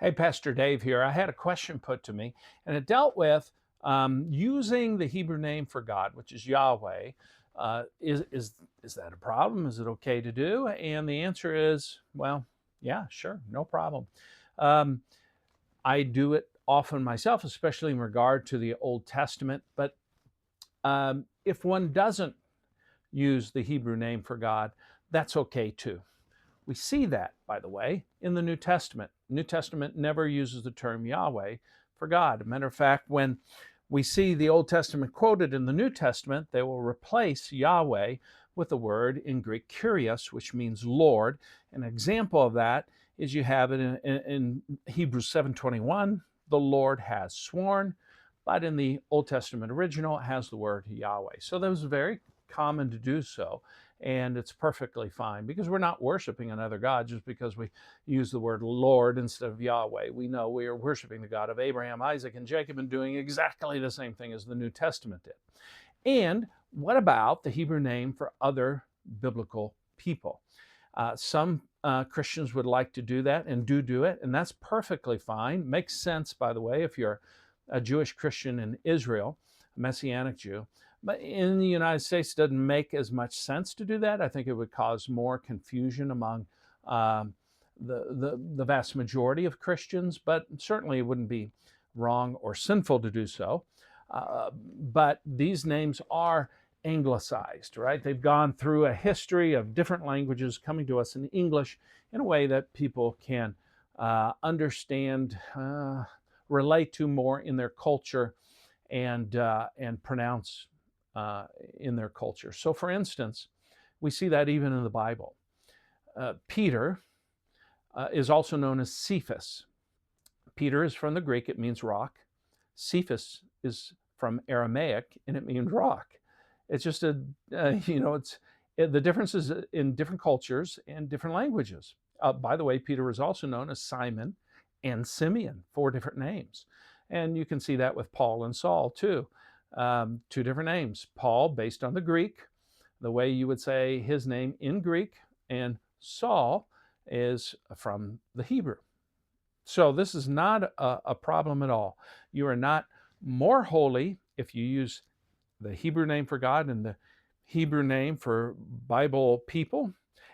Hey, Pastor Dave here. I had a question put to me, and it dealt with using the Hebrew name for God, which is Yahweh. Is that a problem? Is it okay to do? And the answer is, well, yeah, sure, no problem. Um, I do it often myself, especially in regard to the Old Testament. But if one doesn't use the Hebrew name for God, that's okay too. We see that, by the way, in the New Testament. New Testament never uses the term Yahweh for God. As a matter of fact, when we see the Old Testament quoted in the New Testament, they will replace Yahweh with the word in Greek Kyrios, which means Lord. An example of that is you have it in Hebrews 7:21, the Lord has sworn, but in the Old Testament original, it has the word Yahweh. So that was very common to do so, and it's perfectly fine because we're not worshiping another God just because we use the word Lord instead of Yahweh. We know we are worshiping the God of Abraham, Isaac, and Jacob and doing exactly the same thing as the New Testament did. And what about the Hebrew name for other biblical people? Some Christians would like to do that and do it, and that's perfectly fine. Makes sense, by the way, if you're a Jewish Christian in Israel, a Messianic Jew. But in the United States, it doesn't make as much sense to do that. I think it would cause more confusion among um, the vast majority of Christians, but certainly it wouldn't be wrong or sinful to do so. But these names are anglicized, right? They've gone through a history of different languages coming to us in English in a way that people can understand, relate to more in their culture, and pronounce in their culture. So, for instance, we see that even in the Bible. Peter is also known as Cephas. Peter is from the Greek, it means rock. Cephas is from Aramaic, and it means rock. It's just the differences in different cultures and different languages. By the way, Peter was also known as Simon and Simeon, four different names. And you can see that with Paul and Saul too. Two different names. Paul, based on the Greek, the way you would say his name in Greek, and Saul is from the Hebrew. So this is not a problem at all. You are not more holy if you use the Hebrew name for God and the Hebrew name for Bible people,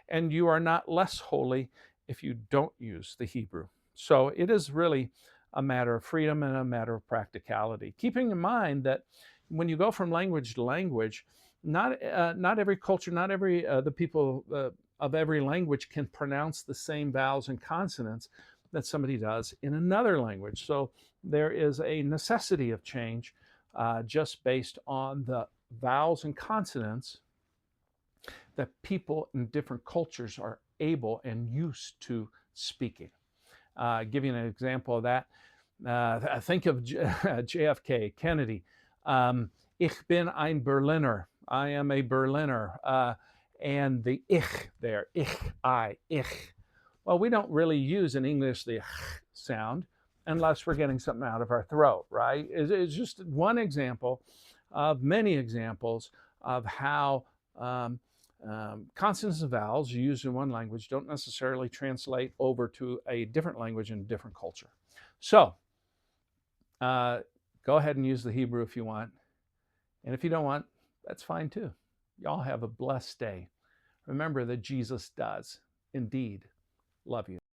and you are not less holy if you don't use the Hebrew. So it is really a matter of freedom and a matter of practicality. Keeping in mind that when you go from language to language, not every culture, not every the people of every language can pronounce the same vowels and consonants that somebody does in another language. So there is a necessity of change just based on the vowels and consonants that people in different cultures are able and used to speaking. Give you an example of that. Think of JFK, Kennedy. Ich bin ein Berliner. I am a Berliner. And the ich there, ich. Well, we don't really use in English the sound unless we're getting something out of our throat, right? It's just one example of many examples of how consonants and vowels used in one language don't necessarily translate over to a different language in a different culture. So go ahead and use the Hebrew if you want. And if you don't want, that's fine too. Y'all have a blessed day. Remember that Jesus does indeed love you.